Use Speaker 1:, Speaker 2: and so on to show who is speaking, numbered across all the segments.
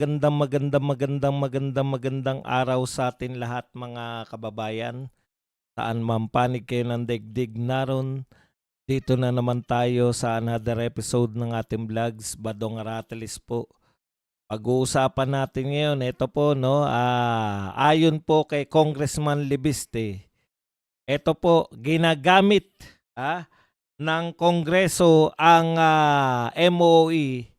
Speaker 1: Magandang araw sa atin lahat mga kababayan. Saan man panig kayo ng daigdig naroon, dito na naman tayo sa another episode ng ating vlogs, Badong Aratelis po. Pag-uusapan natin ngayon, ito po no, ayon po kay Congressman Libiste, ito po ginagamit ng Kongreso ang MOE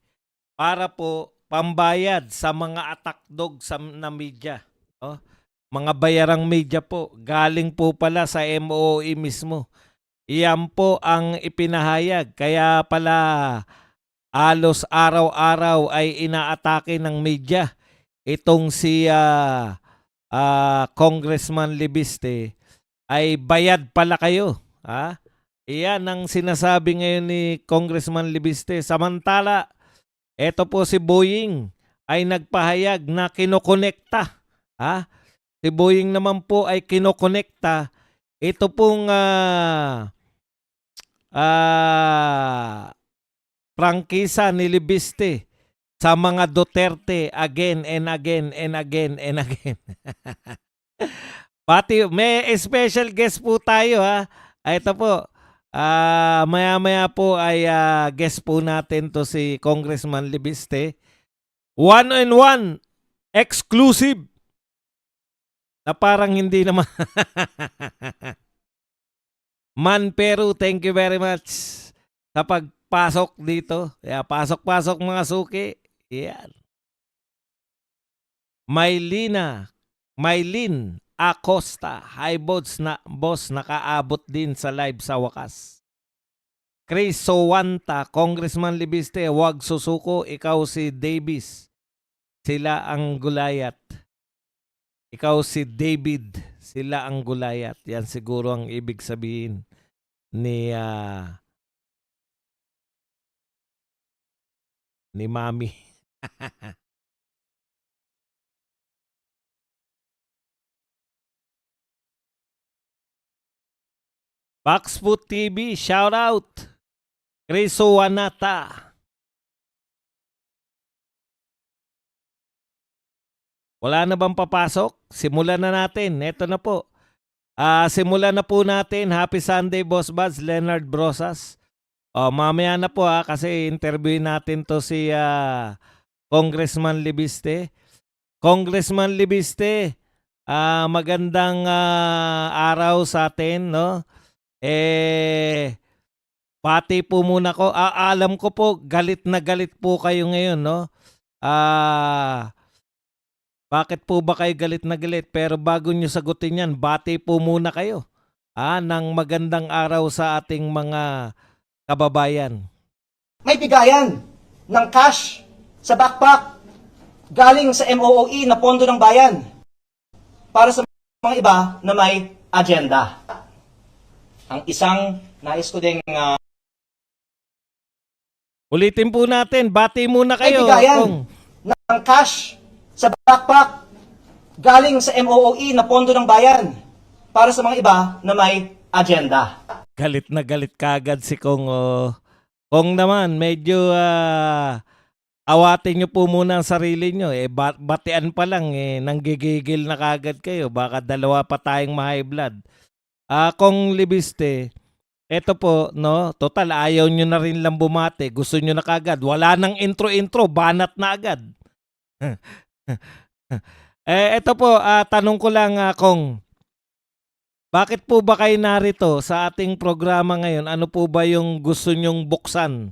Speaker 1: para po pambayad sa mga atakdog na media. No? Mga bayarang media po, galing po pala sa MOE mismo. Iyan po ang ipinahayag. Kaya pala halos araw-araw ay inaatake ng media itong si Congressman Libiste ay bayad pala kayo. Iyan ang sinasabi ngayon ni Congressman Libiste. Samantala, eto po si Boying ay nagpahayag na kinokonekta. Si Boying naman po ay kinokonekta. Ito pong prangkisa ni Libiste sa mga Duterte again and again and again and again. Pati may special guest po tayo Ito po. Maya-maya po ay guest po natin to si Congressman Libiste. One-on-one, exclusive. Na parang hindi naman. Man Peru, thank you very much sa pagpasok dito. Pasok-pasok mga suki. Yan. Maylin Acosta, hi boss, nakaabot din sa live sa wakas. Chris Sowanta, Congressman Libiste, wag susuko, ikaw si Davis. Sila ang gulayat. Ikaw si David, sila ang gulayat. Yan siguro ang ibig sabihin ni Mami. Boxfoot TV, shout out. Criso Wanata. Wala na bang papasok? Simulan na natin. Ito na po. Simulan na po natin. Happy Sunday, Boss Buds, Leonard Brosas. Mamaya na po kasi interviewin natin to si Congressman Libiste. Congressman Libiste, magandang araw sa atin, no? Pati po muna ko. Alam ko po, galit na galit po kayo ngayon, no? Bakit po ba kayo galit na galit? Pero bago nyo sagutin yan, bati po muna kayo ng magandang araw sa ating mga kababayan.
Speaker 2: May bigayan ng cash sa backpack galing sa MOOE na pondo ng bayan para sa mga iba na may agenda. Ang isang nais ko ding
Speaker 1: ulitin po natin, bati muna kayo.
Speaker 2: may bigayan ng cash sa backpack galing sa MOOE na pondo ng bayan para sa mga iba na may agenda.
Speaker 1: Galit na galit kagad si Kong. Kong naman, medyo awatin nyo po muna ang sarili nyo. Batian pa lang, nanggigigil na kagad kayo. Baka dalawa pa tayong ma-high blood. Kong Libiste, eto po, no? Total, ayaw nyo na rin lang bumate. Gusto nyo na kagad. Wala nang intro-intro, banat na agad. Eto po, tanong ko lang, Kong. Bakit po ba kayo narito sa ating programa ngayon? Ano po ba yung gusto nyong buksan?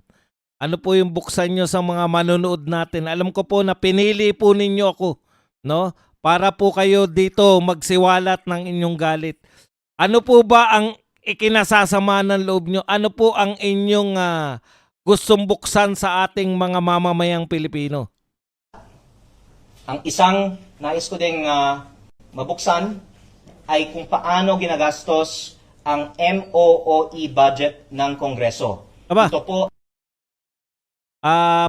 Speaker 1: Ano po yung buksan nyo sa mga manonood natin? Alam ko po na pinili po ninyo ako, no? Para po kayo dito magsiwalat ng inyong galit. Ano po ba ang ikinasasama ng loob nyo? Ano po ang inyong gustong buksan sa ating mga mamamayang Pilipino?
Speaker 2: Ang isang nais ko ding mabuksan ay kung paano ginagastos ang MOOE budget ng Kongreso.
Speaker 1: Aba,
Speaker 2: ito po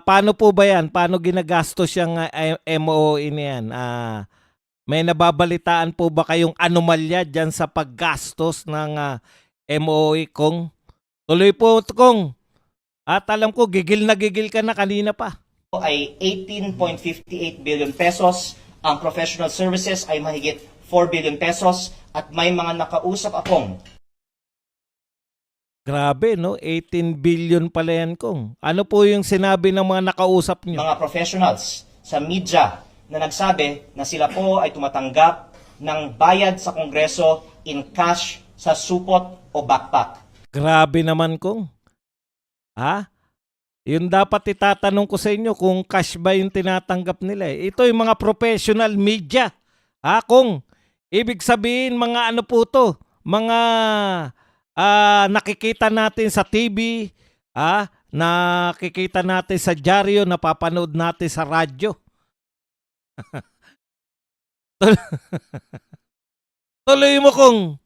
Speaker 1: paano po ba yan? Paano ginagastos yung MOOE na yan? May nababalitaan po ba kayong anomalya dyan sa paggastos ng MOOE, Kong? Tuloy po, Kong. At alam ko, gigil na gigil ka na kanina pa.
Speaker 2: ay 18.58 billion pesos, ang professional services ay mahigit 4 billion pesos, at may mga nakausap akong
Speaker 1: Grabe, no? 18 billion pala yan, Kong. Ano po yung sinabi ng mga nakausap nyo?
Speaker 2: mga professionals sa media na nagsabi na sila po ay tumatanggap ng bayad sa Kongreso in cash sa supot o backpack.
Speaker 1: Grabe naman, Kong. Ha? Yun dapat itatanong ko sa inyo kung cash ba yung tinatanggap nila. Ito yung mga professional media. Ha, Kong? Ibig sabihin, mga ano po to? Mga nakikita natin sa TV, nakikita natin sa dyaryo, napapanood natin sa radyo. Tuloy mo, Kong.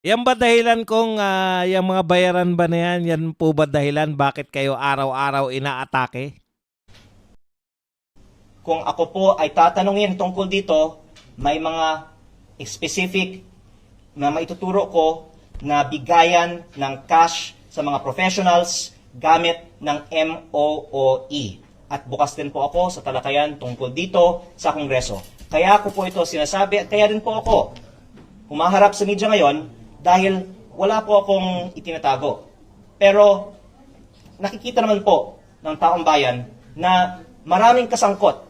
Speaker 1: Yan ba dahilan kung yung mga bayaran ba na yan, yan po ba dahilan bakit kayo araw-araw inaatake?
Speaker 2: Kung ako po ay tatanungin tungkol dito, may mga specific na maituturo ko na bigayan ng cash sa mga professionals gamit ng MOOE. At bukas din po ako sa talakayan tungkol dito sa Kongreso. Kaya ko po ito sinasabi at kaya din po ako humaharap sa media ngayon dahil wala po akong itinatago. Pero nakikita naman po ng taong bayan na maraming kasangkot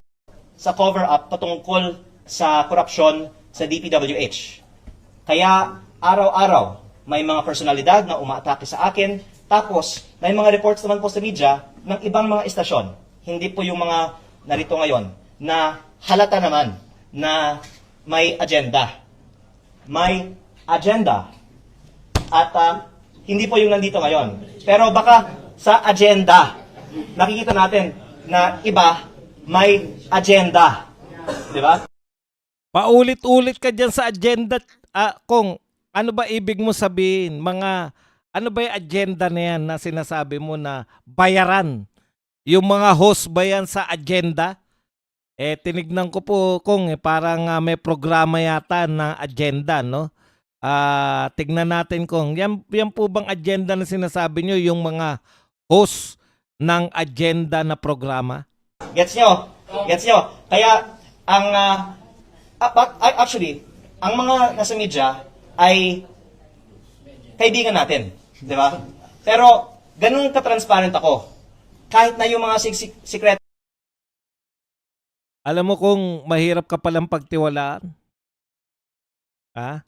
Speaker 2: sa cover-up patungkol sa korupsyon sa DPWH. Kaya araw-araw may mga personalidad na umaatake sa akin, tapos may mga reports naman po sa media ng ibang mga istasyon. Hindi po yung mga narito ngayon na halata naman na may agenda. May agenda. At hindi po yung nandito ngayon. Pero baka sa agenda, nakikita natin na iba may agenda. Di ba?
Speaker 1: Paulit-ulit ka dyan sa agenda, Kong. Ano ba ibig mo sabihin? Ano ba yung agenda na yan na sinasabi mo na bayaran? Yung mga host ba yan sa agenda? Tinignan ko po, Kong, parang may programa yata na agenda, no? Tignan natin, Kong. Yan po bang agenda na sinasabi nyo, yung mga host ng agenda na programa?
Speaker 2: Gets nyo? Gets nyo? Kaya, actually, ang mga nasa media ay kaibigan natin. Di ba? Pero, ganun ka-transparent ako. Kahit na yung mga sikreto.
Speaker 1: Alam mo kung mahirap ka palang pagtiwalaan? Ha?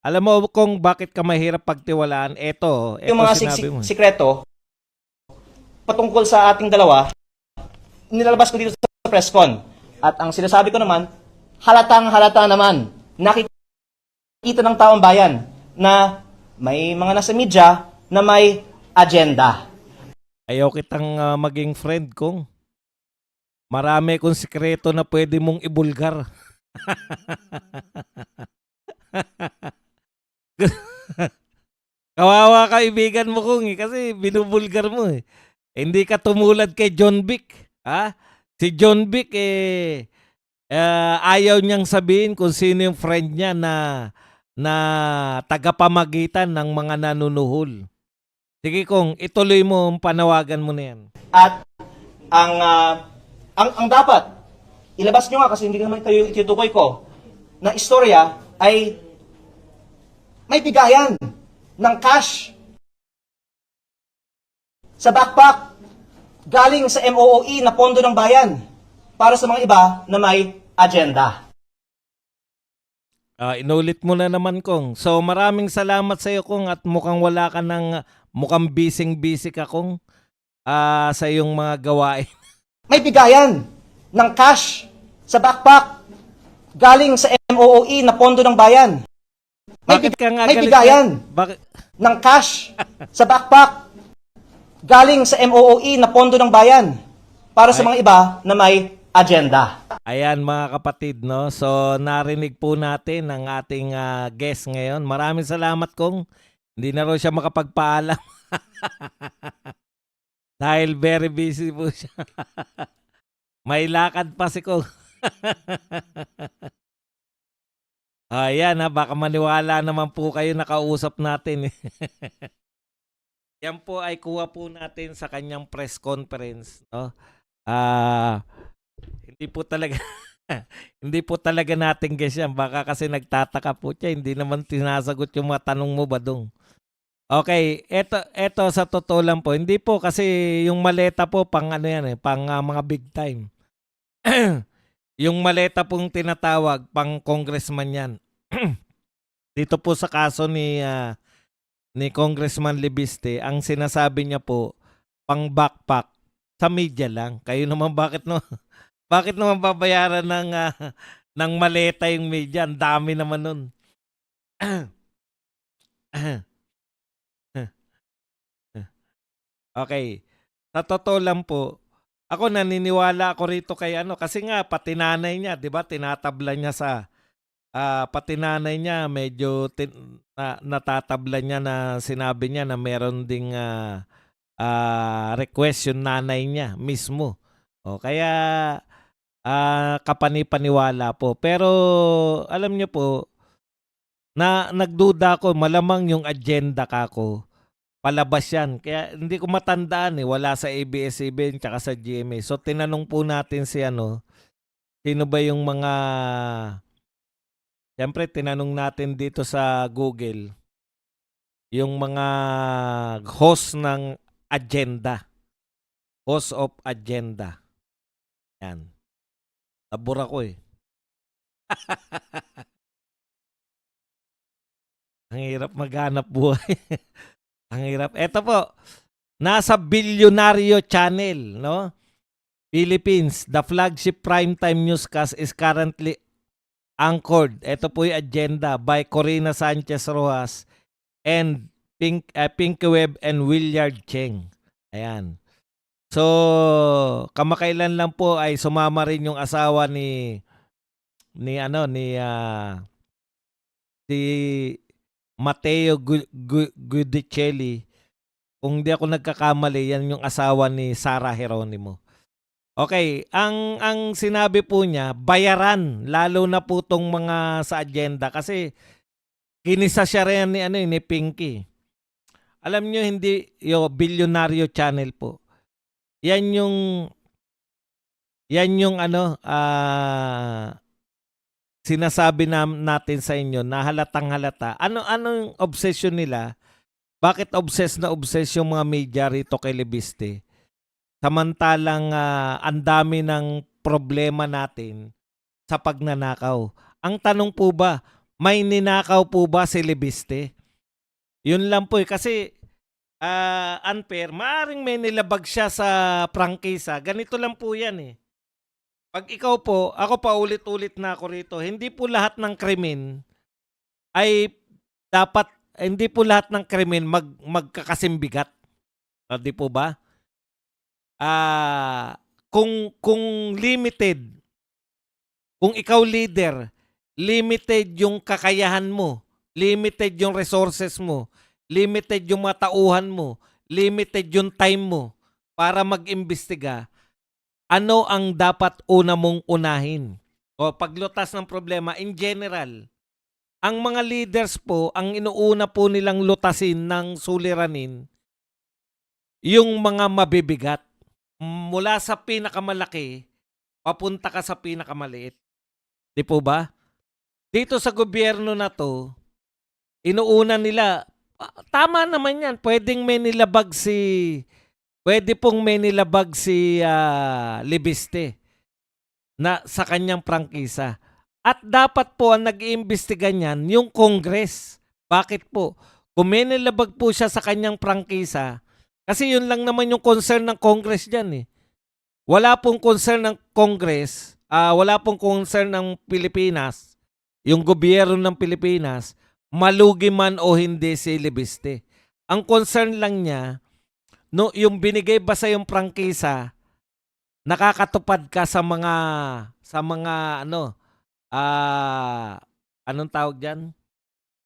Speaker 1: Alam mo kung bakit ka mahirap pagtiwalaan? Ito
Speaker 2: Yung mga
Speaker 1: sinabi mo.
Speaker 2: sikreto, patungkol sa ating dalawa, nilalabas ko dito sa press con. At ang sinasabi ko naman, halatang-halata naman, nakikita ng taong bayan na may mga nasa media na may agenda.
Speaker 1: Ayaw kitang maging friend kong. Marami kong sikreto na pwede mong ibulgar. Kawawa kaibigan mo kong kasi binubulgar mo eh. Hindi ka tumulad kay John Vic. Ha? Si John Vic ayaw niyang sabihin kung sino yung friend niya na tagapamagitan ng mga nanunuhol. Sige kong, ituloy mo ang panawagan mo na yan.
Speaker 2: At ang dapat, ilabas nyo nga kasi hindi naman kayo itutukoy ko, na istorya ay may bigayan ng cash sa backpack galing sa MOOE na pondo ng bayan para sa mga iba na may agenda.
Speaker 1: Inulit mo na naman kong. So maraming salamat sa iyo kong at mukhang wala ka mukhang busy ka kong sa iyong mga gawain.
Speaker 2: May bigayan ng cash sa backpack galing sa MOOE na pondo ng bayan.
Speaker 1: Bakit ka nga
Speaker 2: may
Speaker 1: galit
Speaker 2: bigayan
Speaker 1: Bakit?
Speaker 2: ng cash sa backpack galing sa MOOE na pondo ng bayan para sa mga iba na may agenda.
Speaker 1: Ayan mga kapatid, no? So narinig po natin ang ating guest ngayon. Maraming salamat kong. Hindi na raw siya makapagpaalam. Dahil very busy po siya. May lakad pa si Kong. Ayan baka maniwala naman po kayo nakausap natin. Yan po ay kuha po natin sa kanyang press conference, no? Ah, hindi po talaga hindi po talaga natin guess yan. Baka kasi nagtataka po siya, hindi naman sinasagot yung mga tanong mo, Badong. Okay, eto sa totoo lang po. Hindi po kasi yung maleta po pang ano yan pang mga big time. Yung maleta pong tinatawag pang congressman yan. Dito po sa kaso ni Congressman Libiste, ang sinasabi niya po pang backpack sa media lang. Kayo naman bakit no bakit naman babayaran ng maleta yung media? Ang dami naman nun. Okay. Sa totoo lang po, ako naniniwala ako rito kay ano kasi nga pati nanay niya, 'di ba? Tinatabla niya sa pati nanay niya medyo natatabla niya na sinabi niya na meron ding request yung nanay niya mismo. O kaya kapani-paniwala po. Pero alam niyo po, nagduda ko malamang yung agenda kako palabas yan. Kaya hindi ko matandaan wala sa ABS-CBN tsaka sa GMA. So tinanong po natin si sino ba yung mga, siyempre tinanong natin dito sa Google, yung mga host ng agenda. Host of agenda. Yan. Nabura ko Ang hirap maghanap buhay. Ang hirap. Eto po, nasa Bilyonaryo Channel, no? Philippines, the flagship primetime newscast is currently anchored. Ito po yung agenda by Corina Sanchez Rojas and Pinky Webb and Willard Cheng. Ayan. So, kamakailan lang po ay sumama rin yung asawa si Matteo Guidicelli. Kung di ako nagkakamali, yan yung asawa ni Sara Geronimo. Okay, ang sinabi po niya, bayaran lalo na po tong mga sa agenda kasi kinisa siya rin ni Pinky. Alam niyo hindi yung Bilyonaryo Channel po. Yan yung sinasabi natin sa inyo na halatang halata. Anong obsession nila? Bakit obsessed yung mga media rito kay Libiste? Samantalang ang dami ng problema natin sa pagnanakaw. Ang tanong po ba, may ninakaw po ba si Libiste? Yun lang po kasi unfair. Maaring may nilabag siya sa prangkisa. Ganito lang po yan Pag ikaw po, ako pa ulit-ulit na ako rito, hindi po lahat ng krimen ay dapat, hindi po lahat ng krimen magkakasimbigat. Di po ba? Kung limited, kung ikaw leader, limited yung kakayahan mo, limited yung resources mo, limited yung mga tauhan mo, limited yung time mo para mag-imbestiga, ano ang dapat una mong unahin? O paglutas ng problema in general, ang mga leaders po, ang inuuna po nilang lutasin ng suliranin, yung mga mabibigat. Mula sa pinakamalaki, papunta ka sa pinakamaliit. Di po ba? Dito sa gobyerno na to, inuuna nila, tama naman yan, pwede pong may nilabag si Libiste na sa kanyang prangkisa. At dapat po ang nag-iimbestiga niyan yung Congress. Bakit po? Kung may nilabag po siya sa kanyang prangkisa, kasi yun lang naman yung concern ng Congress dyan Wala pong concern ng Congress, wala pong concern ng Pilipinas, yung gobyerno ng Pilipinas, malugi man o hindi si Libiste. Ang concern lang niya, yung binigay ba sa yung prangkisa, nakakatupad ka sa mga anong tawag diyan?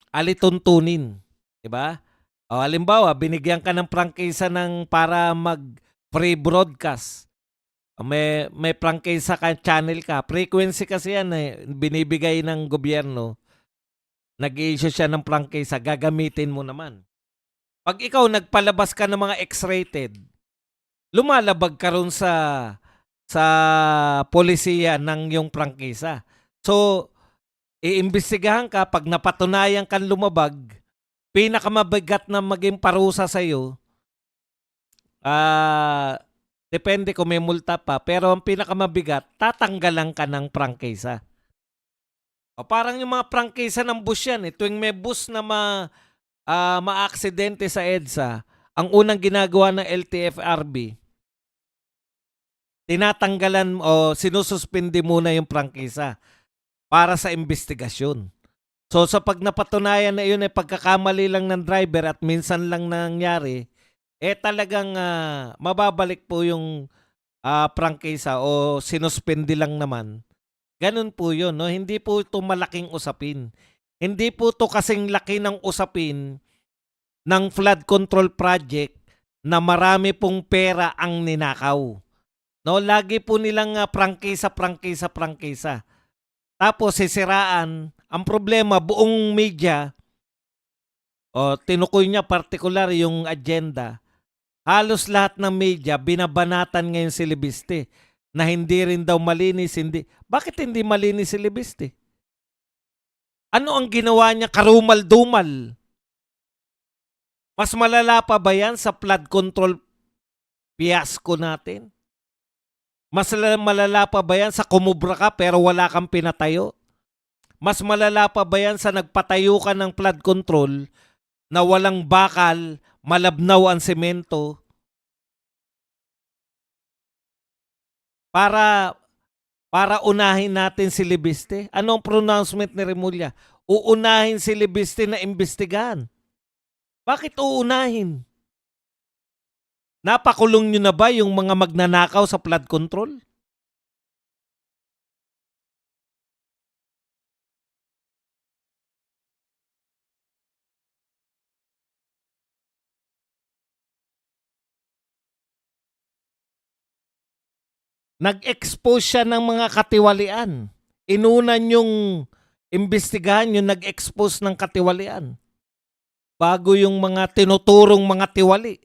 Speaker 1: Alituntunin, 'di ba? O halimbawa, binigyan ka ng prangkisa para mag-free broadcast. May prangkisa ka, channel ka. Frequency kasi yan binibigay ng gobyerno. Nag-i-issue siya ng prangkisa, gagamitin mo naman. Pag ikaw nagpalabas ka ng mga X-rated, lumalabag ka ron sa sa polisiya ng yung prangkisa. So, iimbestigahan ka pag napatunayan kang lumabag, pinakamabigat na maging parusa sa iyo, depende kung may multa pa, pero ang pinakamabigat, tatanggalan ka ng prangkisa. O, parang yung mga prangkisa ng bus yan, tuwing may bus na maaksidente sa EDSA, ang unang ginagawa ng LTFRB, tinatanggalan o sinususpindi muna yung prangkisa para sa investigasyon. So sa pag napatunayan na yun ay pagkakamali lang ng driver at minsan lang nangyari, talagang mababalik po yung prangkisa o sinuspindi lang naman. Ganun po yun. No? Hindi po ito malaking usapin. Hindi po ito kasing laki ng usapin ng flood control project na marami pong pera ang ninakaw. No, lagi po nilang prangkisa. Tapos sisiraan. Ang problema, buong media, tinukoy niya partikular yung agenda. Halos lahat ng media, binabanatan ngayon si Libiste na hindi rin daw malinis. Bakit hindi malinis si Libiste? Ano ang ginawa niya? Karumal-dumal. Mas malala pa ba yan sa flood control fiasco natin? Mas malala pa ba yan sa kumubra ka pero wala kang pinatayo? Mas malala pa ba yan sa nagpatayo ka ng flood control na walang bakal, malabnaw ang semento? Para unahin natin si Libiste. Anong pronouncement ni Remulla? Uunahin si Libiste na imbestigahan. Bakit uunahin? Napakulong nyo na ba yung mga magnanakaw sa flood control? Nag-expose siya ng mga katiwalian. Inunan yung imbestigahan yung nag-expose ng katiwalian. Bago yung mga tinuturong mga tiwali.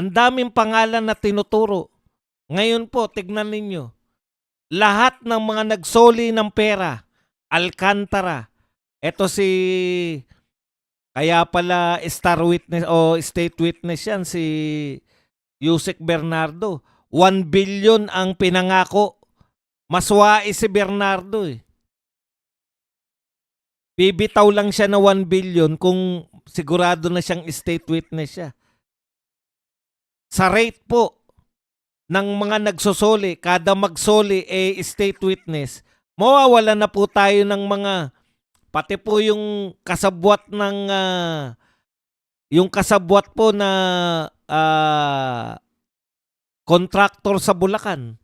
Speaker 1: Ang daming pangalan na tinuturo. Ngayon po, tignan ninyo. Lahat ng mga nagsoli ng pera, Alcantara, eto si, kaya pala star witness o state witness yan, si Yusek Bernardo. 1 billion ang pinangako. Maswais si Bernardo eh. Bibitaw lang siya na 1 billion kung sigurado na siyang state witness siya. Sa rate po ng mga nagsusoli, kada magsoli state witness, mawawala na po tayo ng mga, pati po yung kasabwat ng, yung kasabwat po na contractor sa Bulacan.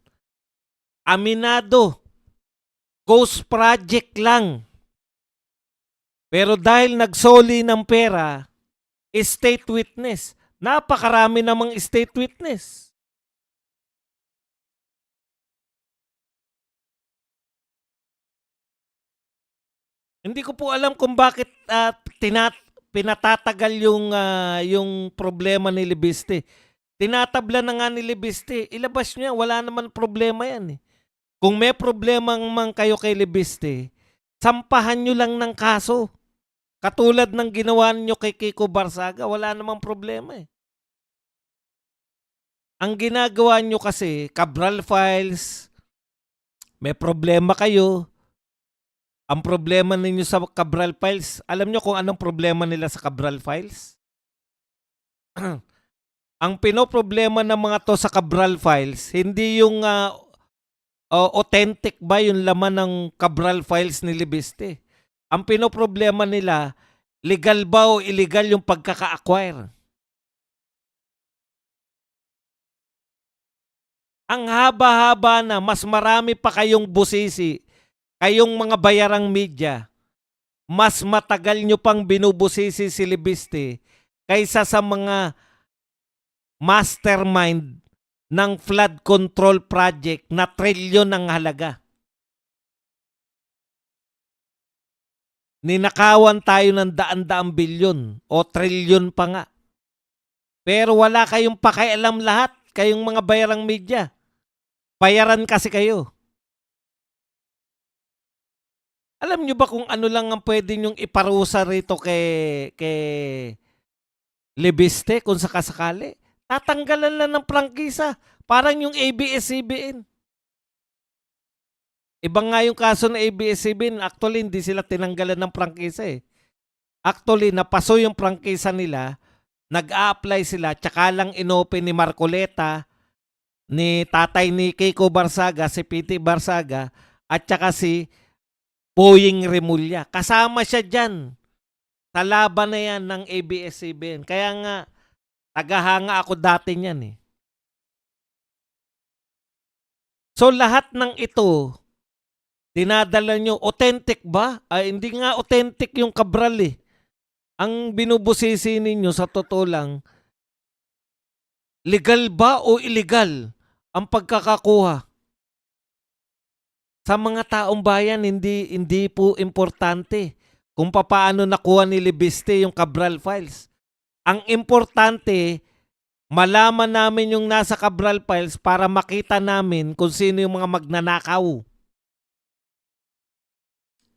Speaker 1: Aminado, ghost project lang. Pero dahil nagsoli ng pera, state witness. Napakarami namang state witness. Hindi ko po alam kung bakit pinatatagal yung problema ni Libiste. Tinatabla na nga ni Libiste. Ilabas niya, wala naman problema yan eh. Kung may problema man kayo kay Libiste, sampahan nyo lang ng kaso. Katulad ng ginawa nyo kay Kiko Barsaga, wala namang problema eh. Ang ginagawa nyo kasi, Cabral Files, may problema kayo. Ang problema ninyo sa Cabral Files, alam nyo kung anong problema nila sa Cabral Files? Ang pinoproblema ng mga to sa Cabral Files, hindi yung authentic ba yung laman ng Cabral Files ni Libiste. Ang pinoproblema nila, legal ba o illegal yung pagkaka-acquire. Ang haba-haba na, mas marami pa kayong busisi, kayong mga bayarang media, mas matagal nyo pang binubusisi si Libiste kaysa sa mga mastermind ng flood control project na trilyon ang halaga. Ninakawan tayo ng daan-daang bilyon o trilyon pa nga. Pero wala kayong pakialam lahat, kayong mga bayarang media. Bayaran kasi kayo. Alam nyo ba kung ano lang ang pwede nyong iparusa rito kay Libiste kung sakasakali? Tatanggalan lang ng prangkisa. Parang yung ABS-CBN. Iba nga yung kaso ng ABS-CBN. Actually, hindi sila tinanggalan ng prangkisa eh. Actually, napaso yung prangkisa nila, nag-a-apply sila, tsaka lang inopen ni Marcoleta, ni tatay ni Keiko Barsaga, si Piti Barsaga, at tsaka si Boying Remulla. Kasama siya dyan sa laban na yan ng ABS-CBN. Kaya nga, tagahanga ako dati niyan eh. So lahat ng ito, dinadala nyo, authentic ba? Ay, hindi nga authentic yung Cabral eh. Ang binubusisi ninyo sa totoo lang, legal ba o illegal ang pagkakakuha? Sa mga taong bayan, hindi po importante kung paano nakuha ni Libiste yung Cabral files. Ang importante, malaman namin yung nasa Cabral files para makita namin kung sino yung mga magnanakaw.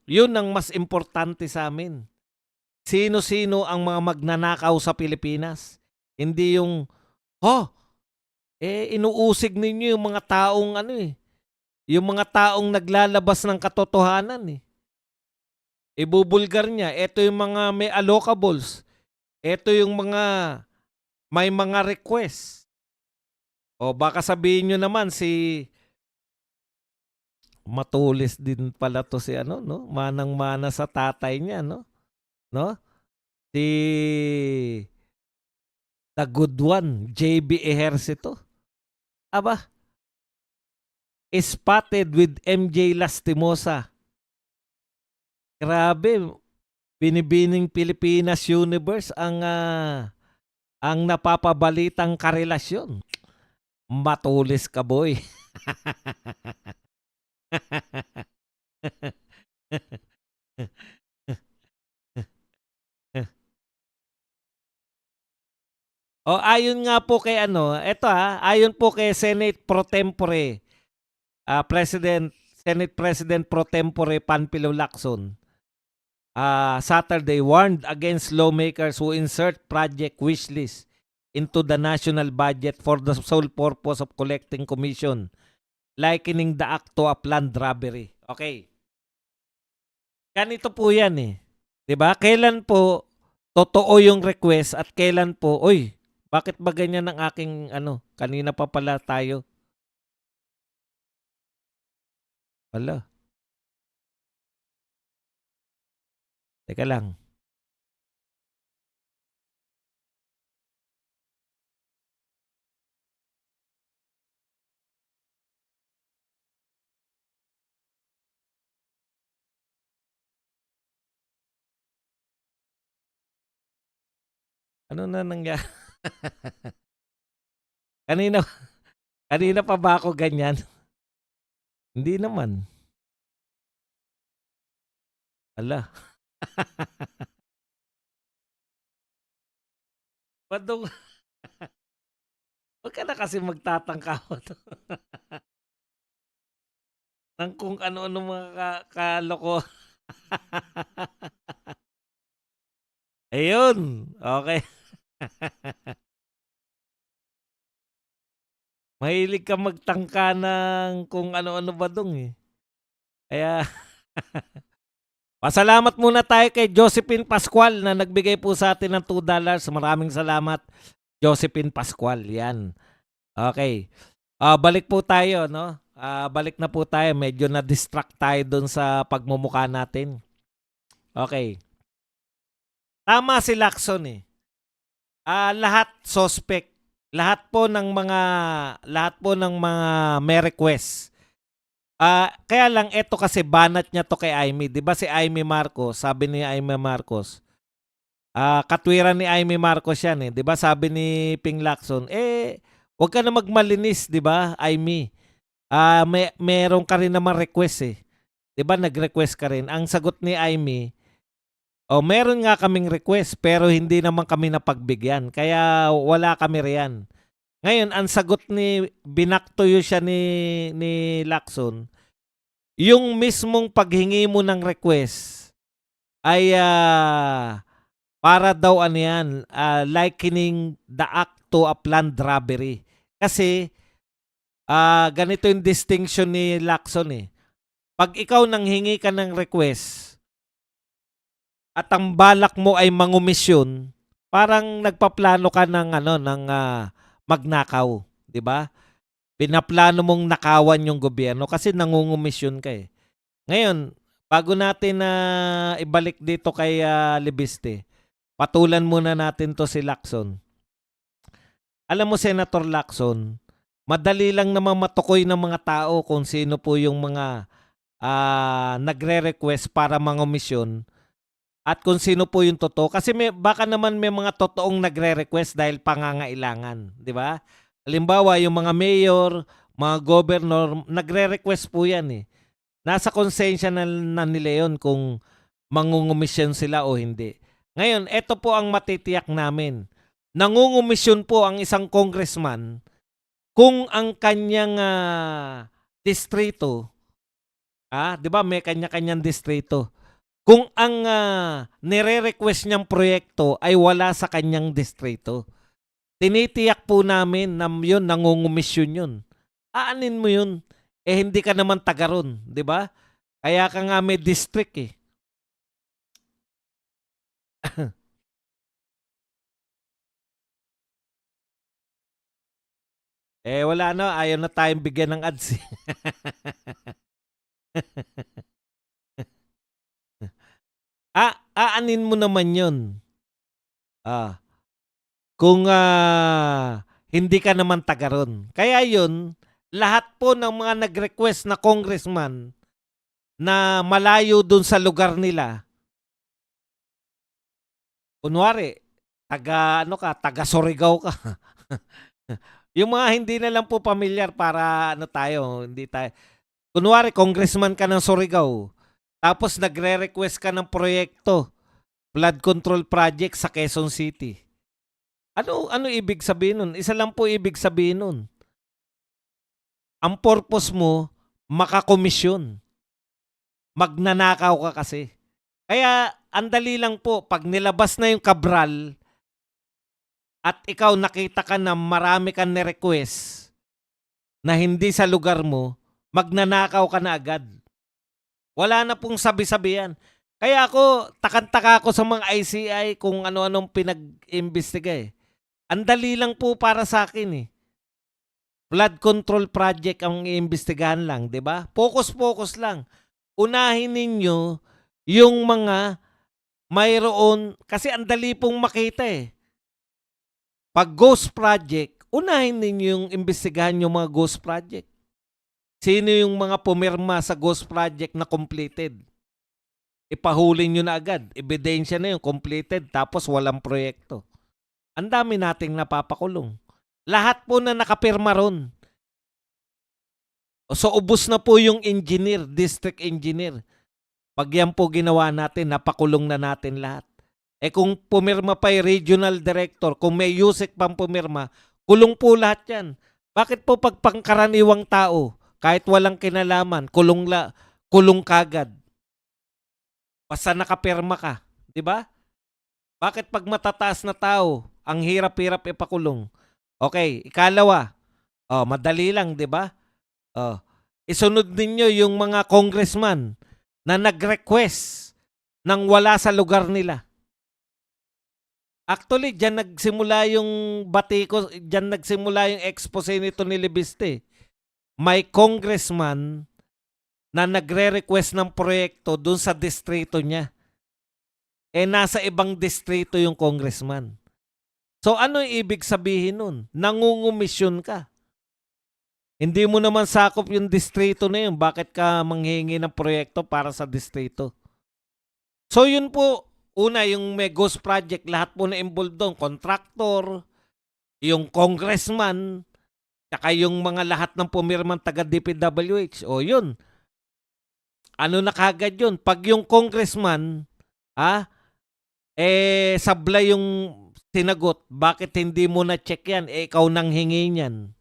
Speaker 1: Yun ang mas importante sa amin. Sino-sino ang mga magnanakaw sa Pilipinas. Hindi yung, inuusig ninyo yung mga taong yung mga taong naglalabas ng katotohanan eh. Ibubulgar niya, ito yung mga may allocables. Ito yung mga may mga request. O baka sabihin nyo naman si matulis din pala to si no? Manang-mana sa tatay niya, no? No? Si the good one, JB Ejercito. Aba, spotted with MJ Lastimosa. Grabe, binibining Pilipinas Universe ang napapabalitang karelasyon. Matulis ka, boy. Ayon nga po kay ayon po kay Senate Pro Tempore, Senate President Pro Tempore Panfilo Lacson, Saturday warned against lawmakers who insert project wishlist into the national budget for the sole purpose of collecting commission, likening the act to a planned robbery. Okay. Ganito po yan eh. 'Di ba? Kailan po totoo yung request at kailan po, bakit ba ganyan ang aking kanina pa pala tayo. Hala. Teka lang. Ano na nangyari? kanina, kanina pa ba ako ganyan? Hindi naman. Ala. Badong. Huwag ka na kasi magtatangkaw to. Ng kung ano-ano mga kaloko. Ayun. Okay. Mahilig ka magtangka ng kung ano-ano ba dong eh. Kaya, pasalamat muna tayo kay Josephine Pascual na nagbigay po sa atin ng $2. Maraming salamat, Josephine Pascual. Yan. Okay. Balik po tayo, no? Balik na po tayo. Medyo na-distract tayo dun sa pagmumukha natin. Okay. Tama si Lacson eh. Lahat suspect. Lahat po ng mga may request. Kaya lang ito kasi banat niya to kay Amy. 'Di ba si Amy Marcos, sabi ni Amy Marcos. Katwiran ni Amy Marcos 'yan eh. 'Di ba sabi ni Ping Lacson, wag ka na magmalinis, 'di ba, Amy? Meron ka rin naman request eh. 'Di ba nag-request ka rin? Ang sagot ni Amy, meron nga kaming request pero hindi naman kami napagbigyan. Kaya wala kami riyan. Ngayon, ang sagot ni, binaktoyo siya ni Lacson, yung mismong paghingi mo ng request ay para daw ano yan, likening the act to a planned robbery. Kasi ganito yung distinction ni Lacson eh. Pag ikaw nanghingi ka ng request at ang balak mo ay mangumisyon, parang nagpaplano ka ng magnakaw, 'di ba? Pinaplano mong nakawan yung gobyerno kasi nangungumisyon ka eh. Ngayon, bago natin na ibalik dito kay Libiste, patulan muna natin to si Lacson. Alam mo, Senator Lacson, madali lang naman matukoy ng mga tao kung sino po yung mga nagre-request para mangumisyon at kung sino po yung totoo. Kasi baka naman may mga totoong nagre-request dahil pangangailangan, di ba? Halimbawa, yung mga mayor, mga governor, nagre-request po yan eh. Nasa konsensya na nila yun kung mangungumisyon sila o hindi. Ngayon, eto po ang matitiyak namin. Nangungumisyon po ang isang congressman kung ang kanyang distrito, 'di ba may kanya-kanyang distrito. Kung ang nire-request niyang proyekto ay wala sa kanyang distrito, tinitiyak po namin na yun, nangungumisyon yun. Aanin mo yun. Eh hindi ka naman taga ron, di ba? Kaya ka nga may district eh. Wala na, ayaw na tayong bigyan ng ads. Aanin mo naman yun. Kung hindi ka naman taga ron. Kaya yun, lahat po ng mga nag-request na congressman na malayo dun sa lugar nila, kunwari, taga Surigao ka. Yung mga hindi na lang po pamilyar para hindi tayo. Kunwari, congressman ka ng Surigao, tapos nagre-request ka ng proyekto, flood control project sa Quezon City. Ano ibig sabihin nun? Isa lang po ibig sabihin nun. Ang purpose mo, makakomisyon. Magnanakaw ka kasi. Kaya, andali lang po, pag nilabas na yung Cabral, at ikaw nakita ka na marami kang ni-request na hindi sa lugar mo, magnanakaw ka na agad. Wala na pong sabi-sabihan. Kaya ako, takantaka ako sa mga ICI kung ano-anong pinag-imbestiga eh. Andali lang po para sa akin eh. Flood control project ang iimbestigahan lang, di ba? Focus-focus lang. Unahin ninyo yung mga mayroon, kasi andali pong makita eh. Pag ghost project, unahin ninyo yung imbestigahan yung mga ghost project. Sino yung mga pumirma sa ghost project na completed? Ipahuli nyo na agad. Ebidensya na yung completed tapos walang proyekto. Ang dami nating napapakulong. Lahat po na nakapirma ron. So ubos na po yung engineer, district engineer. Pag yan po ginawa natin, napakulong na natin lahat. Kung pumirma pa yung regional director, kung may USEC pang pumirma, kulong po lahat yan. Bakit po pag pangkaraniwang tao, kahit walang kinalaman, kulong kagad? Basta nakapirma ka, di ba? Bakit pag matataas na tao, ang hirap-hirap ipakulong? Okay, ikalawa. Madali lang, di ba? Isunod ninyo yung mga congressman na nag-request nang wala sa lugar nila. Actually, diyan nagsimula yung batiko, diyan nagsimula yung expose nito ni Libiste. May congressman na nagre-request ng proyekto dun sa distrito niya. Nasa ibang distrito yung congressman. So ano yung ibig sabihin nun? Nangungumisyon ka. Hindi mo naman sakop yung distrito na yun. Bakit ka manghingi ng proyekto para sa distrito? So yun po, una yung may ghost project, lahat po na involved doon. Contractor, yung congressman, saka yung mga lahat ng pumirmang taga DPWH. O yun. Ano na kagad yun? Pag yung congressman, sablay yung sinagot, bakit hindi mo na-check yan? Ikaw nang hingi niyan.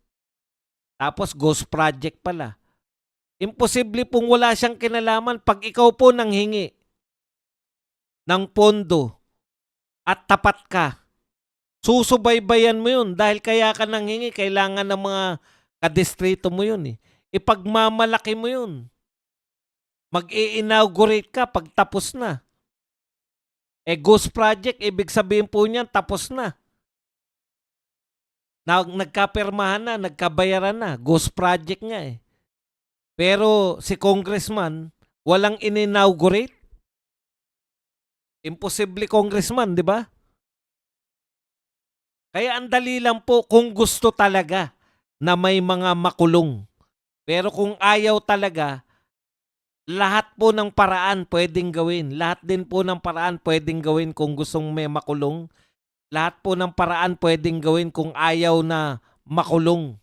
Speaker 1: Tapos ghost project pala. Imposible pong wala siyang kinalaman pag ikaw po nang hingi ng pondo at tapat ka. Susubaybayan mo yun dahil kaya ka nang hingi, kailangan ng mga kadistrito mo yun eh. Ipagmamalaki mo yun. Mag-i-inaugurate ka pag tapos na. Ghost project, ibig sabihin po niyan, tapos na. Nagkapirmahan na, nagkabayaran na. Ghost project nga eh. Pero si congressman, walang in-inaugurate. Imposible congressman, di ba? Kaya ang dali lang po kung gusto talaga na may mga makulong. Pero kung ayaw talaga, lahat po ng paraan pwedeng gawin. Lahat din po ng paraan pwedeng gawin kung gustong may makulong. Lahat po ng paraan pwedeng gawin kung ayaw na makulong.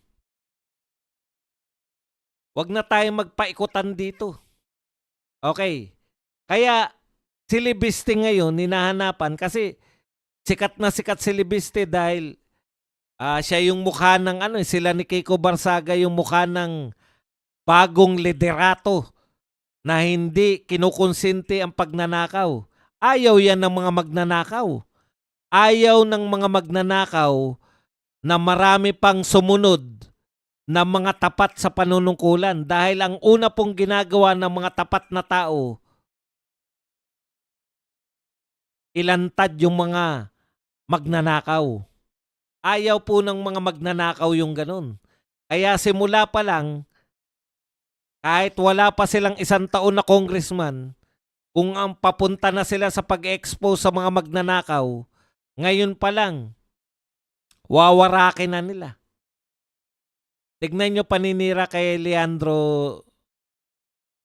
Speaker 1: Huwag na tayong magpaikutan dito. Okay. Kaya si Libiste ngayon, hinahanapan kasi sikat na sikat si Libiste dahil siya yung mukha ng sila ni Kiko Barsaga yung mukha ng bagong liderato na hindi kinukonsinti ang pagnanakaw. Ayaw yan ng mga magnanakaw. Ayaw ng mga magnanakaw na marami pang sumunod na mga tapat sa panunungkulan dahil ang una pong ginagawa ng mga tapat na tao, ilantad yung mga magnanakaw. Ayaw po ng mga magnanakaw yung ganun. Kaya simula pa lang, kahit wala pa silang 1 taon na congressman, kung ang papunta na sila sa pag-expose sa mga magnanakaw, ngayon pa lang, wawarakin na nila. Tignan nyo paninira kay Leandro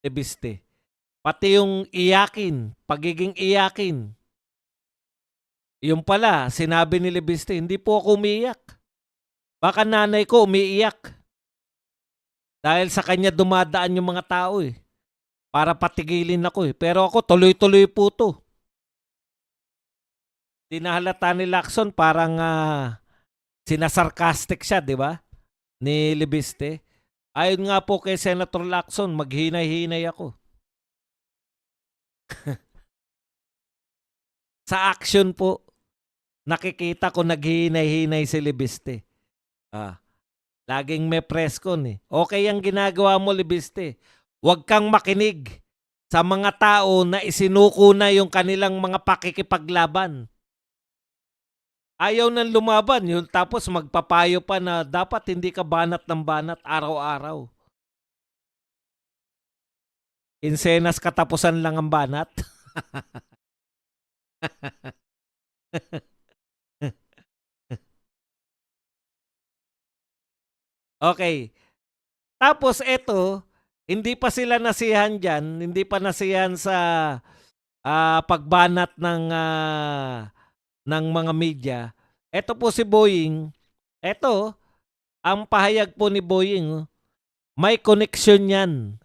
Speaker 1: Libiste. Pati yung iyakin, pagiging iyakin. Yung pala, sinabi ni Libiste, hindi po ako umiiyak. Baka nanay ko umiiyak. Dahil sa kanya dumadaan yung mga tao eh. Para patigilin ako eh. Pero ako tuloy-tuloy po to. Tinahalata ni Lacson parang sinasarcastic siya, di ba? Ni Libiste. Ayon nga po kay Senator Lacson, maghinay-hinay ako. Sa action po, nakikita ko naghinay-hinay si Libiste. Laging may press con eh. Okay ang ginagawa mo, Libiste. Huwag kang makinig sa mga tao na isinuko na yung kanilang mga pakikipaglaban. Ayaw nang lumaban yun, tapos magpapayo pa na dapat hindi ka banat ng banat araw-araw. Insenas katapusan lang ang banat. Okay. Tapos eto, hindi pa sila nasiyahan dyan, hindi pa nasiyahan sa pagbanat ng mga media. Ito po si Boying. Ito, ang pahayag po ni Boying, may connection yan,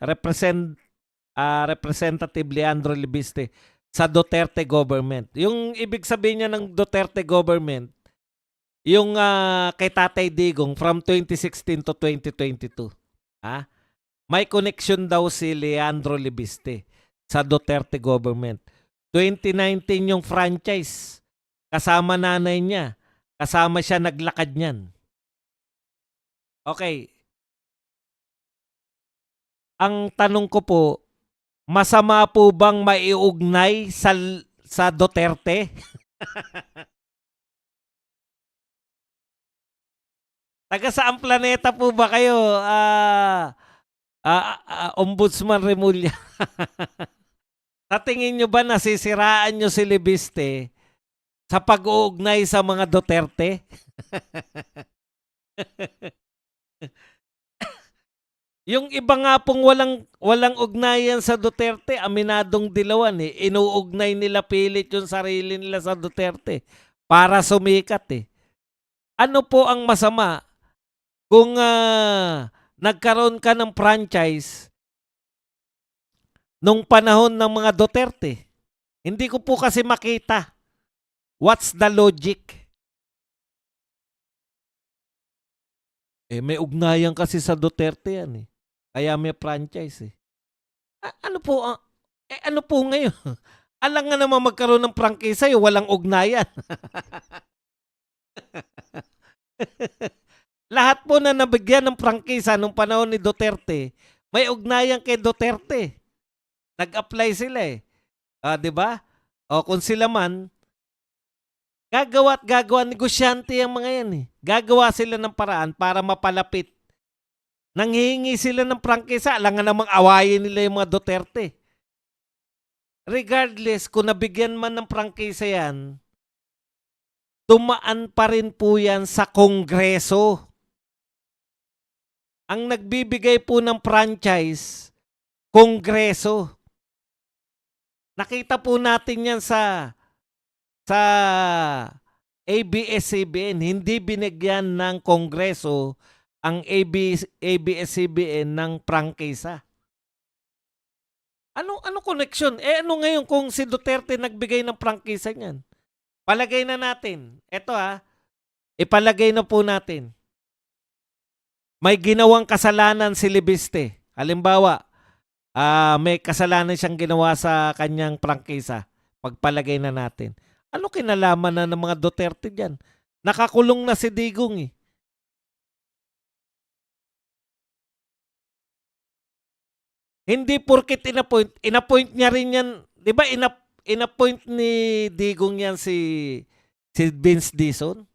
Speaker 1: Representative Leandro Libiste, sa Duterte government. Yung ibig sabihin niya ng Duterte government, yung kay Tatay Digong from 2016 to 2022. May connection daw si Leandro Libiste sa Duterte government. 2019 yung franchise. Kasama nanay niya. Kasama siya naglakad niyan. Okay. Ang tanong ko po, masama po bang maiugnay sa Duterte? Taga saang planeta po ba kayo? Ombudsman Remulla. Sa tingin nyo ba nasisiraan nyo si Libiste sa pag-uugnay sa mga Duterte? Yung iba nga pong walang ugnayan sa Duterte, aminadong dilawan eh. Inuugnay nila pilit yung sarili nila sa Duterte para sumikat eh. Ano po ang masama kung nagkaroon ka ng franchise nung panahon ng mga Duterte? Hindi ko po kasi makita. What's the logic? May ugnayan kasi sa Duterte yan, eh. Kaya may franchise, eh. Ano po ngayon? Alangan naman magkaroon ng prangkisa, walang ugnayan. Lahat po na nabigyan ng prangkisa nung panahon ni Duterte, may ugnayan kay Duterte. Nag-apply sila, eh. 'Di ba? O kung sila man, gagawa at gagawa, negosyante ang mga yan, eh. Gagawa sila ng paraan para mapalapit. Nanghihingi sila ng prangkisa, alangan namang awayin nila yung mga Duterte. Regardless kung nabigyan man ng prangkisa yan, dumaan pa rin po yan sa Kongreso. Ang nagbibigay po ng franchise, Kongreso. Nakita po natin yan sa ABS-CBN. Hindi binigyan ng Kongreso ang ABS-CBN ng prangkisa. Ano connection? Ano ngayon kung si Duterte nagbigay ng prangkisa niyan? Palagay na natin. Ito ipalagay na po natin. May ginawang kasalanan si Libiste. Halimbawa, may kasalanan siyang ginawa sa kanyang prangkisa. Pagpalagay na natin. Ano kinalaman na ng mga Duterte diyan? Nakakulong na si Digong, eh. Hindi porket inappoint niya rin yan. Di ba inappoint ni Digong yan si Vince Dizon?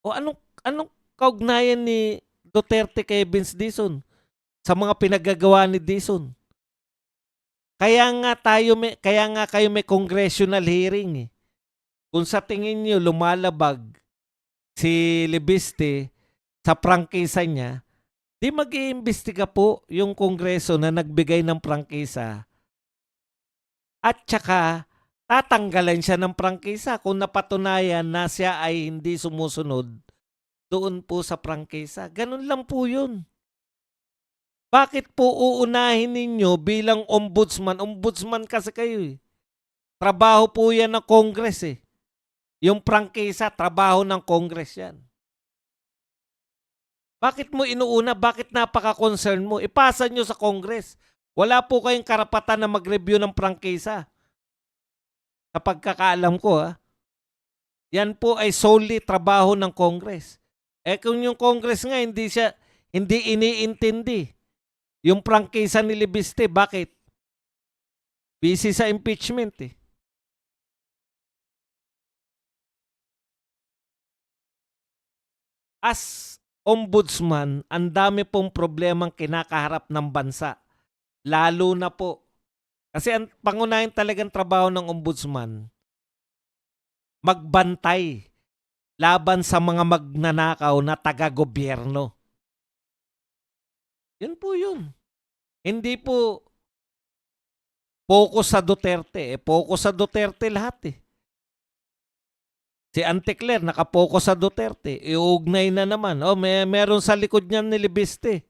Speaker 1: O anong kaugnayan ni Duterte kay Vince Dizon sa mga pinagagawa ni Dizon? Kaya nga kayo may congressional hearing, eh. Kung sa tingin niyo lumalabag si Libiste sa prangkisa niya, di mag-iimbestiga po yung Kongreso na nagbigay ng prangkisa at saka tatanggalan siya ng prangkisa kung napatunayan na siya ay hindi sumusunod doon po sa prangkisa. Ganun lang po yun. Bakit po uunahin ninyo bilang ombudsman? Ombudsman kasi kayo, eh. Trabaho po yan ng Congress, eh. Yung prangkisa, trabaho ng Congress yan. Bakit mo inuuna? Bakit napaka-concern mo? Ipasa nyo sa Congress. Wala po kayong karapatan na mag-review ng prangkisa. Sa pagkakaalam ko, yan po ay solely trabaho ng Congress. Kung yung Congress nga hindi iniintindi yung prangkisa ni Libiste, bakit? Busy sa impeachment, eh. As ombudsman, ang dami pong problemang kinakaharap ng bansa. Lalo na po. Kasi ang pangunahing talagang trabaho ng ombudsman, magbantay laban sa mga magnanakaw na taga-gobyerno. Yun po yun. Hindi po focus sa Duterte. Focus sa Duterte lahat, eh. Si Auntie Claire nakapokus sa Duterte. Iugnay na naman. Meron sa likod niyan ni Libiste.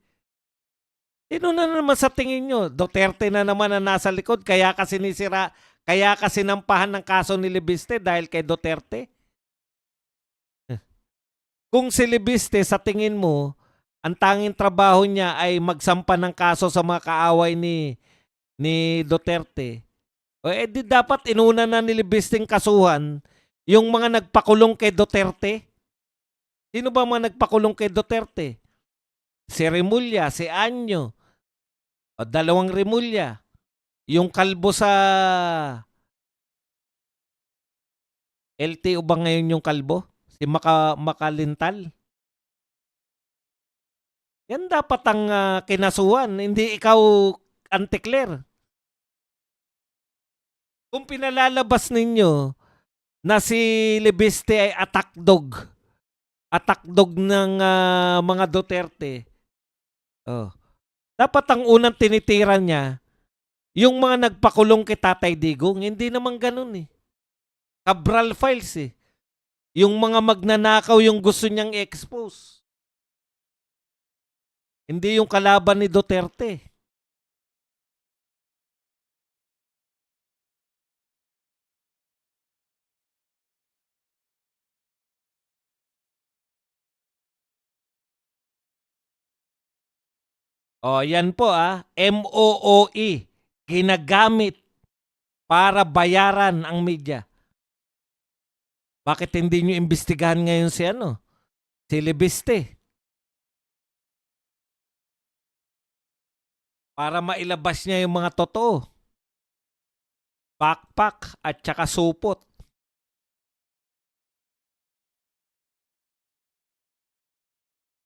Speaker 1: Sino na naman sa tingin nyo? Duterte na naman na nasa likod. Kaya kasi nampahan ng kaso ni Libiste dahil kay Duterte. Kung si Libiste sa tingin mo, ang tanging trabaho niya ay magsampa ng kaso sa mga kaaway ni Duterte, di dapat inuna na ni Libisteng kasuhan yung mga nagpakulong kay Duterte. Sino ba mga nagpakulong kay Duterte? Si Remulla, si Anyo, dalawang Remulla. Yung kalbo sa LTO ba ngayon yung kalbo? Si Makalintal. Yan dapat ang kinasuhan, hindi ikaw, Auntie Claire. Kung pinalalabas ninyo na si Libiste ay attack dog ng mga Duterte, dapat ang unang tinitira niya, yung mga nagpakulong kay Tatay Digong. Hindi naman ganun, eh. Cabral files, eh. Yung mga magnanakaw yung gusto niyang i-expose. Hindi yung kalaban ni Duterte. O, yan po MOOE. Ginagamit para bayaran ang media. Bakit hindi nyo imbestigahan ngayon si Libiste? Para mailabas niya yung mga totoo. Backpack at saka supot.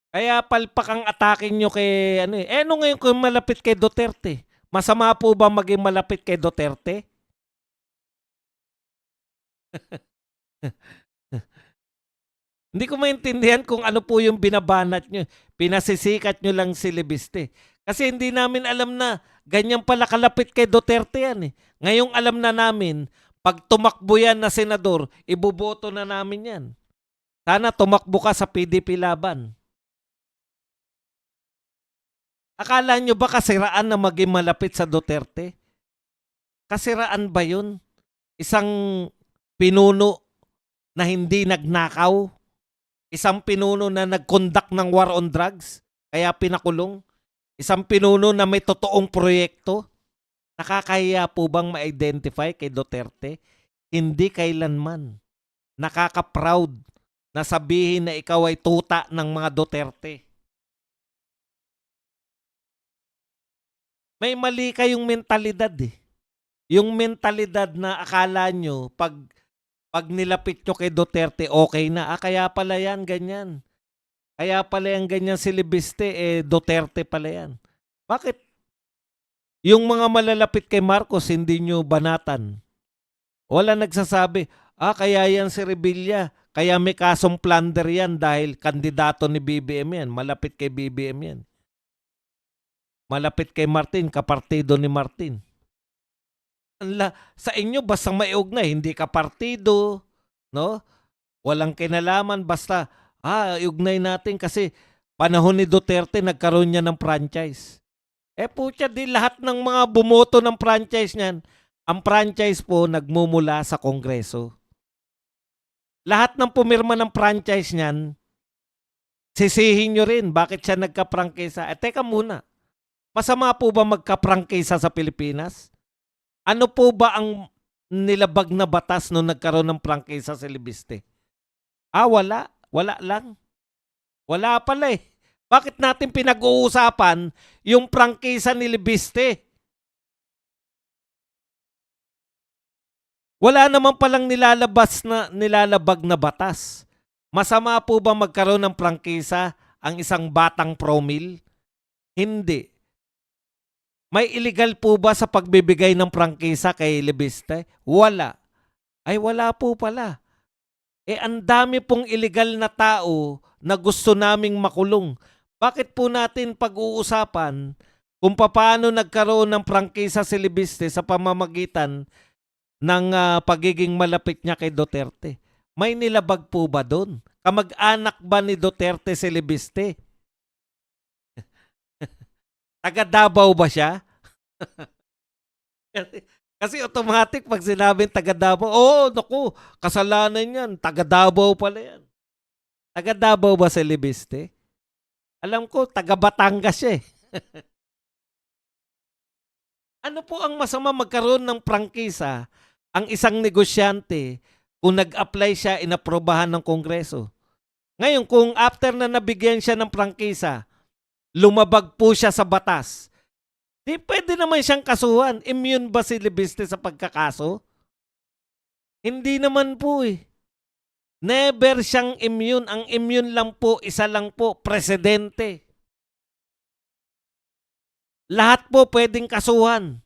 Speaker 1: Kaya palpak ang atake nyo kay ano ngayon kung malapit kay Duterte? Masama po ba maging malapit kay Duterte? Hindi ko maintindihan kung ano po yung binabanat nyo. Pinasisikat nyo lang si Libiste. Kasi hindi namin alam na ganyan pala kalapit kay Duterte yan eh. Ngayong alam na namin, pag tumakbo yan na senador, iboboto na namin yan. Sana tumakbo ka sa PDP laban. Akala nyo ba kasiraan na maging malapit sa Duterte? Kasiraan ba yun? Isang pinuno na hindi nagnakaw? Isang pinuno na nag-conduct ng war on drugs? Kaya pinakulong? Isang pinuno na may totoong proyekto? Nakakahiya po bang ma-identify kay Duterte? Hindi kailanman. Nakaka-proud na sabihin na ikaw ay tuta ng mga Duterte. May mali kayong mentalidad eh. Yung mentalidad na akala nyo pag nilapit nyo kay Duterte okay na. Kaya pala yan ganyan. Kaya pala yan ganyan si Libiste Duterte pala yan. Bakit? Yung mga malalapit kay Marcos hindi nyo banatan. Wala nagsasabi, kaya yan si Revilla. Kaya may kasong plunder yan dahil kandidato ni BBM yan. Malapit kay BBM yan. Malapit kay Martin, kapartido ni Martin. Sa inyo basta maiugnay, hindi kapartido, no? Walang kinalaman basta iugnay natin kasi panahon ni Duterte nagkaroon niya ng franchise. Putya di lahat ng mga bumoto ng franchise niyan, ang franchise po nagmumula sa Kongreso. Lahat ng pumirma ng franchise niyan, sisihin nyo rin bakit siya nagka-prangkisa. Teka muna. Masama po ba magka-prangkisa sa Pilipinas? Ano po ba ang nilabag na batas nung nagkaroon ng prangkisa sa Libiste? Wala. Wala lang. Wala pala eh. Bakit natin pinag-uusapan yung prangkisa ni Libiste? Wala naman palang nilalabag na batas. Masama po ba magkaroon ng prangkisa ang isang batang promil? Hindi. May illegal po ba sa pagbibigay ng prangkisa kay Libiste? Wala. Ay wala po pala. Ang dami pong illegal na tao na gusto naming makulong. Bakit po natin pag-uusapan kung paano nagkaroon ng prangkisa si Libiste sa pamamagitan ng pagiging malapit niya kay Duterte? May nilabag po ba doon? Kamag-anak ba ni Duterte si Libiste? Taga Davao ba siya? Kasi automatic pag sinabing taga Davao, naku, kasalanan yan. Taga Davao pala yan. Taga Davao ba si Libiste? Alam ko, taga Batangas siya eh. Ano po ang masama magkaroon ng prangkisa ang isang negosyante kung nag-apply siya, inaprobahan ng Kongreso? Ngayon, kung after na nabigyan siya ng prangkisa, lumabag po siya sa batas, di pwede naman siyang kasuhan. Immune ba si Libiste sa pagkakaso? Hindi naman po eh. Never siyang immune. Ang immune lang po, isa lang po, presidente. Lahat po pwedeng kasuhan.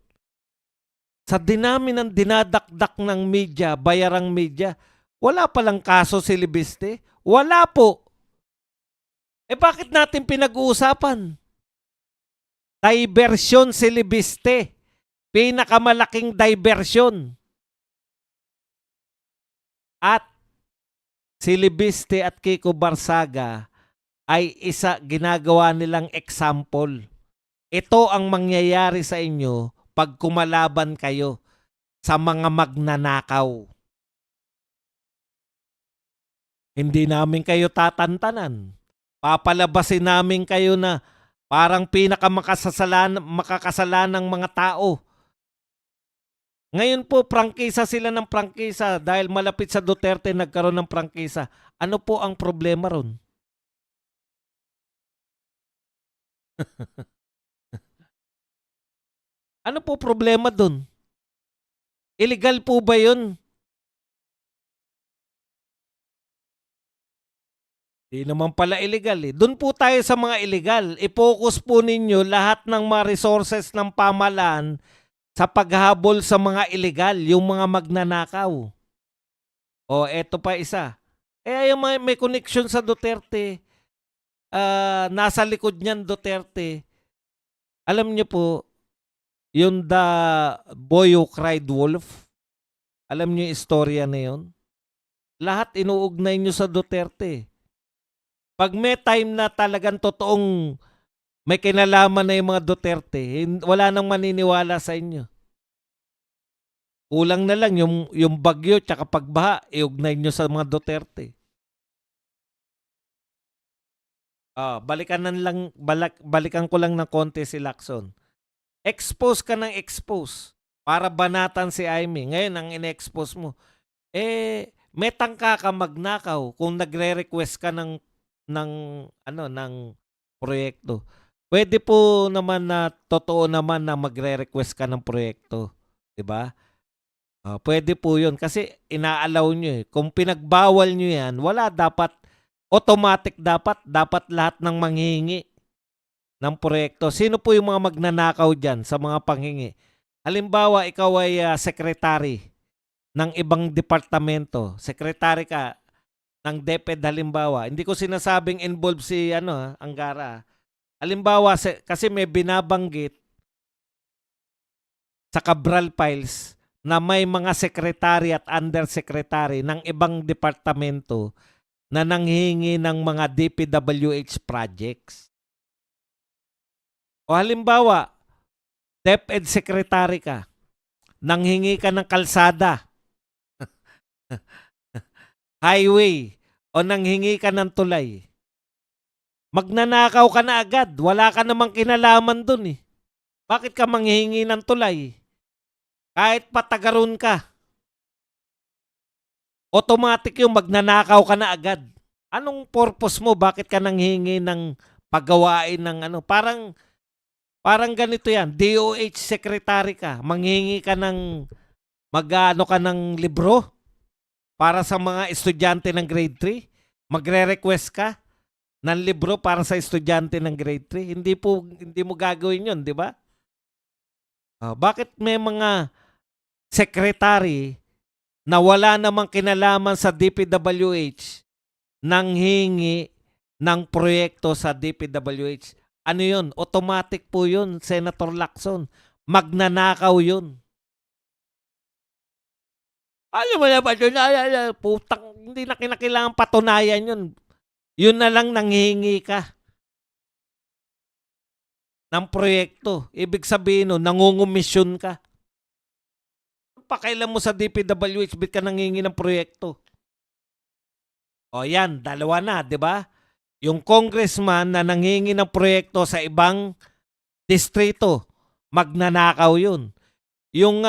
Speaker 1: Sa dinami ng dinadakdak ng media, bayarang media, wala palang kaso si Libiste? Wala po. Bakit natin pinag-uusapan? Diversyon si Libiste. Pinakamalaking diversyon. At si Libiste at Kiko Barsaga ay ginagawa nilang example. Ito ang mangyayari sa inyo pag kumalaban kayo sa mga magnanakaw. Hindi namin kayo tatantanan. Papalabasin namin kayo na Parang makakasalanang mga tao. Ngayon po, prangkisa sila ng prangkisa dahil malapit sa Duterte nagkaroon ng prangkisa. Ano po ang problema ron? Ano po problema dun? Illegal po ba yun? Di naman pala illegal eh. Doon po tayo sa mga illegal. I-focus po ninyo lahat ng mga resources ng pamahalaan sa paghabol sa mga illegal, yung mga magnanakaw. O eto pa isa. Yung may connection sa Duterte, nasa likod niyan Duterte. Alam niyo po, yung the boy who cried wolf, alam niyo yung istorya na yun? Lahat inuugnay niyo sa Duterte. Pag may time na talagang totoong may kinalaman na yung mga Duterte, wala nang maniniwala sa inyo. Kulang na lang yung bagyo tsaka pagbaha, iugnay nyo sa mga Duterte. Balikan ko lang ng konti si Lacson. Expose ka ng expose para banatan si Aimee. Ngayon, ang in-expose mo, may tangka ka magnakaw kung nagre-request ka ng proyekto. Pwede po naman na totoo naman na magre-request ka ng proyekto, 'di ba? Pwede po 'yun kasi inaalaw nyo eh. Kung pinagbawal nyo 'yan, wala dapat automatic dapat lahat ng manghihingi ng proyekto. Sino po yung mga magnanakaw diyan sa mga panghingi? Halimbawa, ikaw ay secretary ng ibang departamento. Secretary ka ng DepEd halimbawa. Hindi ko sinasabing involved si Angara. Halimbawa, kasi may binabanggit sa Cabral Files na may mga secretary at undersecretary ng ibang departamento na nanghihingi ng mga DPWH projects. O halimbawa, DepEd secretary ka, nanghingi ka ng kalsada, highway, o nanghingi ka ng tulay. Magnanakaw ka na agad. Wala ka namang kinalaman dun eh. Bakit ka manghihingi ng tulay? Kahit patagaron ka. Automatic yung magnanakaw ka na agad. Anong purpose mo? Bakit ka nanghihingi ng paggawain ng Parang ganito yan. DOH secretary ka. Manghihingi ka ng ka ng libro para sa mga estudyante ng grade 3. Magre-request ka ng libro para sa estudyante ng grade 3. Hindi mo gagawin 'yon, 'di ba? Bakit may mga secretary na wala namang kinalaman sa DPWH nang hingi ng proyekto sa DPWH? Ano 'yon? Automatic po 'yon, Senator Lacson. Magnanakaw 'yon. Alam mo na ba yun? Putang, hindi na kinakailangan patunayan 'yon. Yun na lang nanghihingi ka ng proyekto. Ibig sabihin nun, nangungumisyon ka. Pakailan mo sa DPWH, bit ka nanghihingi ng proyekto. O yan, dalawa na, di ba? Yung congressman na nanghihingi ng proyekto sa ibang distrito, magnanakaw yun. Yung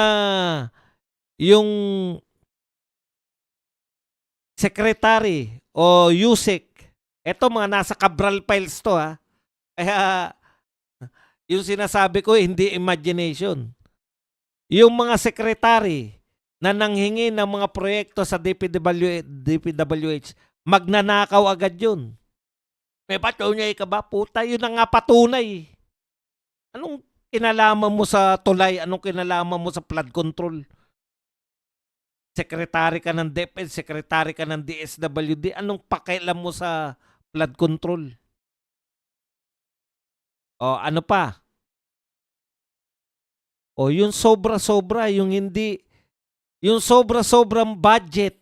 Speaker 1: secretary o USEC, eto mga nasa Cabral Files to ha. Kaya yung sinasabi ko hindi imagination. Yung mga secretary na nanghingi ng mga proyekto sa DPWH, magnanakaw agad yun. May patunay ka ba? Puta, yun ang nga patunay. Anong kinalaman mo sa tulay? Anong kinalaman mo sa flood control? Secretary ka ng DepEd, secretary ka ng DSWD, anong pakialam mo sa flood control? O ano pa? O yung sobra-sobra, yung sobra-sobrang budget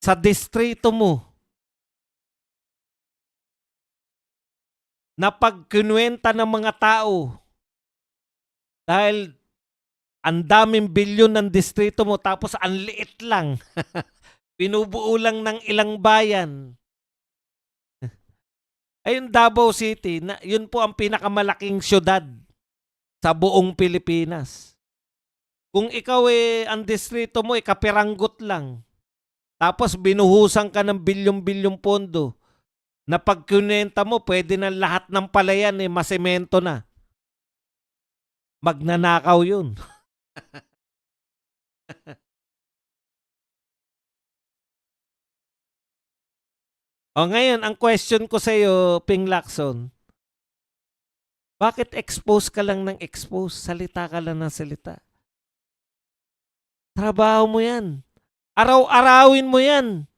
Speaker 1: sa distrito mo na pagkinuwenta ng mga tao dahil ang daming bilyon ng distrito mo tapos ang liit lang. Pinubuo lang ng ilang bayan. Ay, yung Davao City, yun po ang pinakamalaking syudad sa buong Pilipinas. Kung ikaw ang distrito mo, kapiranggot lang. Tapos binuhusan ka ng bilyong-bilyong pondo na pag kunenta mo, pwede na lahat ng palayan masemento na. Magnanakaw yun. O ngayon, ang question ko sa iyo, Ping Lacson, bakit expose ka lang ng expose? Salita ka lang ng salita. Trabaho mo yan. Araw-arawin mo yan.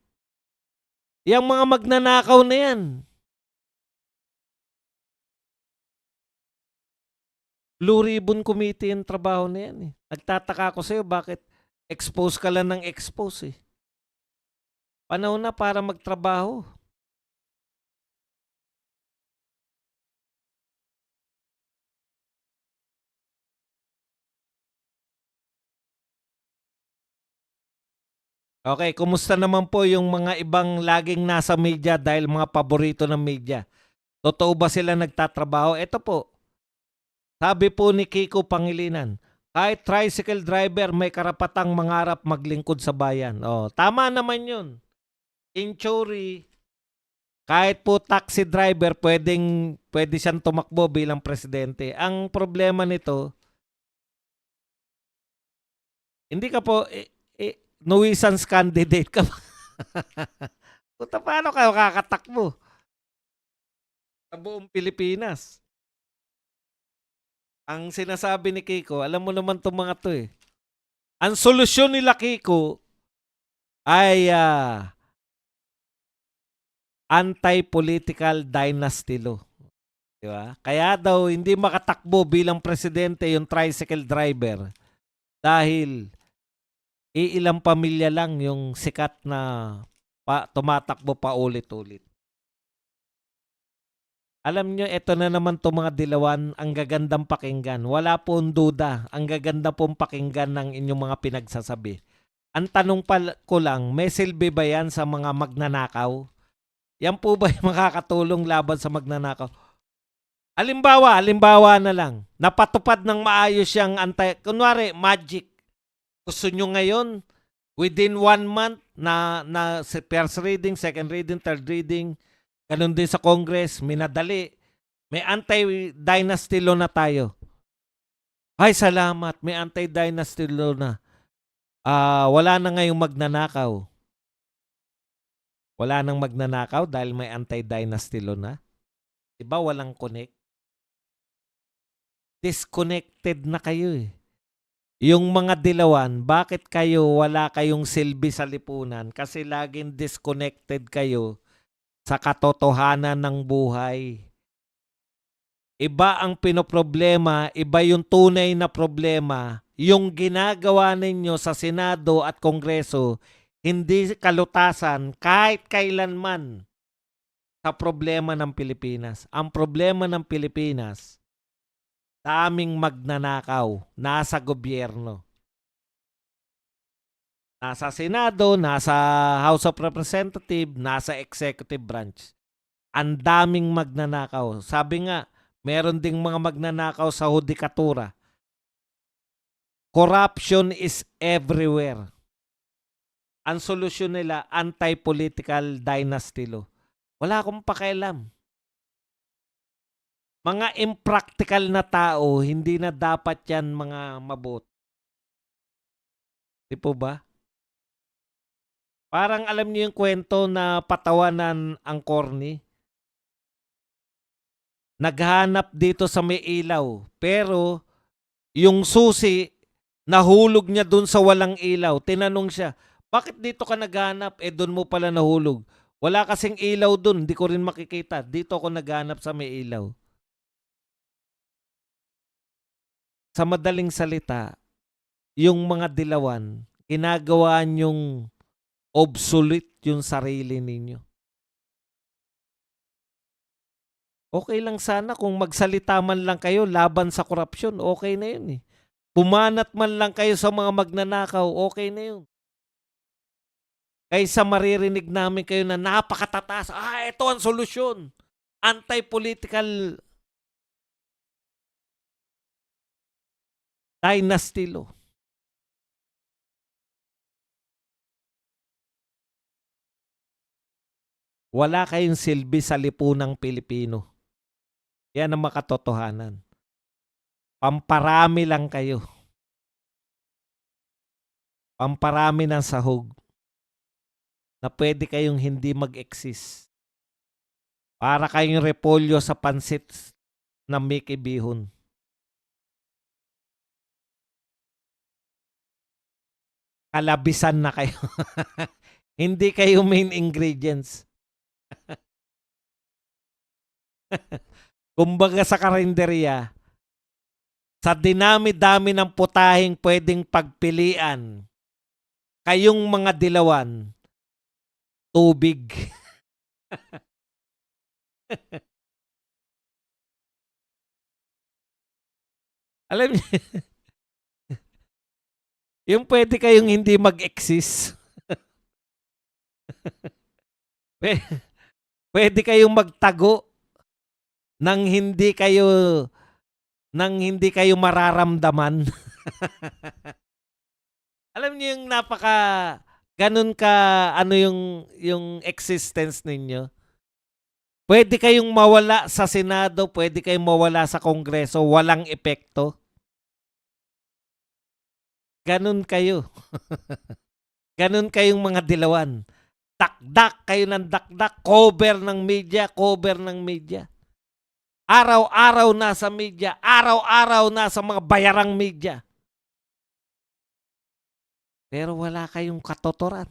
Speaker 1: Yang mga magnanakaw na yan. Blue Ribbon Committee yung trabaho na yan. Nagtataka ako sa'yo, bakit expose ka lang ng expose Panahon na para magtrabaho. Okay, kumusta naman po yung mga ibang laging nasa media dahil mga paborito ng media? Totoo ba sila nagtatrabaho? Ito po, sabi po ni Kiko Pangilinan, kahit tricycle driver may karapatang mangarap maglingkod sa bayan. Oh, tama naman yun. In theory, kahit po taxi driver, pwede siyang tumakbo bilang presidente. Ang problema nito, hindi ka po, nuisance candidate ka ba? Puta, paano ka kakatakbo sa buong Pilipinas? Ang sinasabi ni Kiko, alam mo naman itong mga to Ang solusyon nila Kiko ay anti-political dynasty law. Di ba? Kaya daw hindi makatakbo bilang presidente yung tricycle driver dahil ilang pamilya lang yung sikat na tumatakbo pa ulit-ulit. Alam nyo, ito na naman itong mga dilawan, ang gagandang pakinggan. Wala pong duda, ang gaganda pong pakinggan ng inyong mga pinagsasabi. Ang tanong ko lang, may silbi ba yan sa mga magnanakaw? Yan po ba yung makakatulong laban sa magnanakaw? Halimbawa na lang, napatupad ng maayos yung kunwari, magic. Gusto nyo ngayon, within 1 month na first reading, second reading, third reading, ganun din sa Congress, minadali. May anti-dynasty law na tayo. Ay, salamat, may anti-dynasty law na. Wala na ngayong magnanakaw. Wala nang magnanakaw dahil may anti-dynasty law na. Diba walang connect? Disconnected na kayo Yung mga dilawan, bakit wala kayong silbi sa lipunan? Kasi laging disconnected kayo sa katotohanan ng buhay. Iba ang pinoproblema, iba yung tunay na problema. Yung ginagawa ninyo sa Senado at Kongreso, hindi kalutasan kahit kailanman sa problema ng Pilipinas. Ang problema ng Pilipinas, daming magnanakaw, nasa gobyerno. Nasa Senado, nasa House of Representatives, nasa Executive Branch. Ang daming magnanakaw. Sabi nga, meron ding mga magnanakaw sa hudikatura. Corruption is everywhere. Ang solusyon nila, anti-political dynasty law. Wala akong pakialam. Mga impractical na tao, hindi na dapat yan mga mabuti. Di po ba? Parang alam niyo yung kwento na patawanan ang corny. Naghanap dito sa may ilaw. Pero yung susi, nahulog niya dun sa walang ilaw. Tinanong siya, bakit dito ka naghanap? Dun mo pala nahulog. Wala kasing ilaw dun, hindi ko rin makikita. Dito ako naghanap sa may ilaw. Sa madaling salita, yung mga dilawan, ginagawa nyong obsolete yung sarili ninyo. Okay lang sana kung magsalita man lang kayo laban sa korupsyon, okay na yun Pumanat man lang kayo sa mga magnanakaw, okay na yun. Kaysa maririnig namin kayo na napakatatas, ito ang solusyon. anti-political dynasty law. Wala kayong silbi sa lipunang Pilipino. Yan ang makatotohanan. Pamparami lang kayo. Pamparami ng sahog na pwede kayong hindi mag-exist. Para kayong repolyo sa pansit na Mickey Bihon. Kalabisan na kayo. Hindi kayo main ingredients. Kumbaga sa karinderya, sa dinami-dami ng putahing pwedeng pagpilian, kayong mga dilawan, tubig. Alam niyo, yung pwede kayong hindi mag-exist. Pwede kayong magtago nang hindi kayo mararamdaman. Alam niyo yung ganun ka yung existence ninyo. Pwede kayong mawala sa Senado, pwede kayong mawala sa Kongreso, walang epekto. Ganun kayo. Ganun kayong mga dilawan. Dakdak kayo ng dakdak, cover ng media. Araw-araw nasa media, araw-araw nasa mga bayarang media. Pero wala kayong katotoran.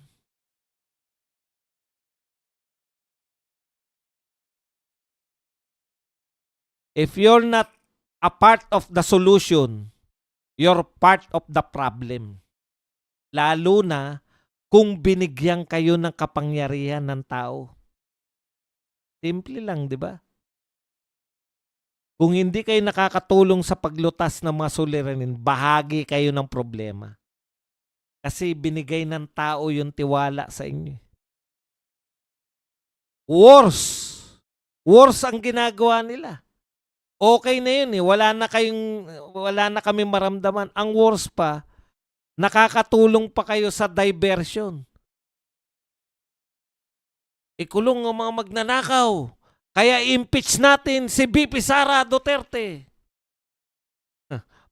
Speaker 1: If you're not a part of the solution, you're part of the problem. Lalo na kung binigyan kayo ng kapangyarihan ng tao. Simple lang, di ba? Kung hindi kayo nakakatulong sa paglutas ng mga suliranin, bahagi kayo ng problema. Kasi binigay ng tao yung tiwala sa inyo. Worse ang ginagawa nila. Okay na yun eh. Wala na kami maramdaman. Ang worse pa, nakakatulong pa kayo sa diversion. Ikulong ang mga magnanakaw. Kaya impeach natin si VP Sara Duterte.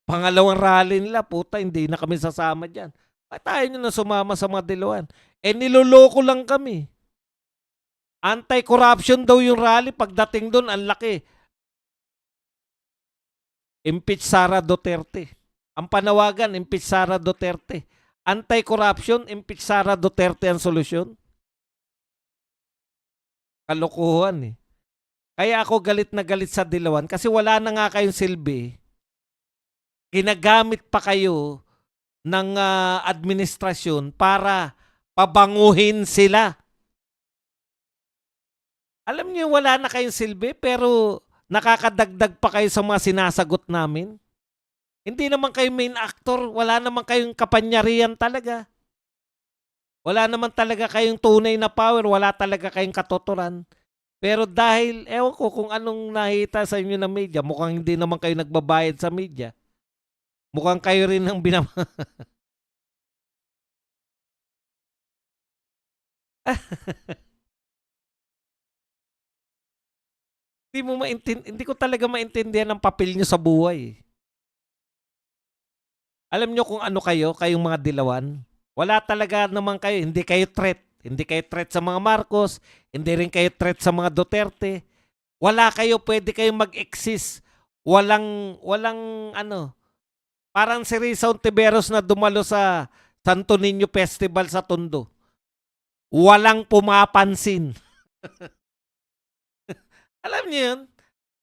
Speaker 1: Pangalawang rally nila, puta, hindi na kami sasama dyan. Tayo nyo na sumama sa mga dilawan. Niloloko lang kami. Anti-corruption daw yung rally. Pagdating doon, ang laki. Impeach Sara Duterte. Ang panawagan, impeach Sara Duterte. Anti-corruption, impeach Sara Duterte ang solusyon. Kalokohan eh. Kaya ako galit na galit sa dilawan kasi wala na nga kayong silbi. Ginagamit pa kayo ng administrasyon para pabanguhin sila. Alam niyo wala na kayong silbi pero nakakadagdag pa kayo sa mga sinasagot namin. Hindi naman kayo main actor, wala naman kayong kapanyarihan talaga. Wala naman talaga kayong tunay na power, wala talaga kayong katotoran. Pero dahil, ewan ko kung anong nakita sa inyo ng media, mukhang hindi naman kayo nagbabayad sa media. Mukhang kayo rin ang hindi ko talaga maintindihan ang papel nyo sa buhay. Alam nyo kung ano kayong mga dilawan? Wala talaga naman kayo, hindi kayo threat. Hindi kayo threat sa mga Marcos, hindi rin kayo threat sa mga Duterte. Wala kayo, pwede kayong mag-exist. Walang parang si Risa Ontiveros na dumalo sa Santo Niño Festival sa Tondo. Walang pumapansin. Alam niyo yun?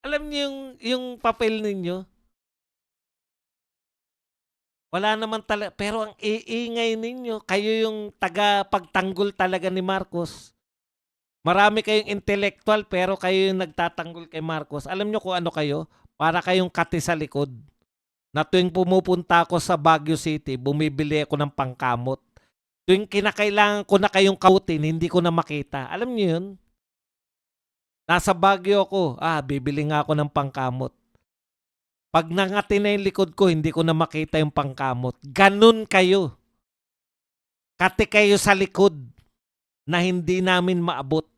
Speaker 1: Alam niyo yung papel ninyo? Wala naman talaga. Pero ang iingay ninyo, kayo yung taga-pagtanggol talaga ni Marcos. Marami kayong intellectual pero kayo yung nagtatanggol kay Marcos. Alam nyo kung ano kayo? Para kayong kati sa likod. Na tuwing pumupunta ako sa Baguio City, bumibili ako ng pangkamot. Tuwing kinakailangan ko na kayong kautin, hindi ko na makita. Alam nyo yun? Nasa Baguio ako, bibili nga ako ng pangkamot. Pag nangati na yung likod ko, hindi ko na makita yung pangkamot. Ganun kayo. Kati kayo sa likod na hindi namin maabot.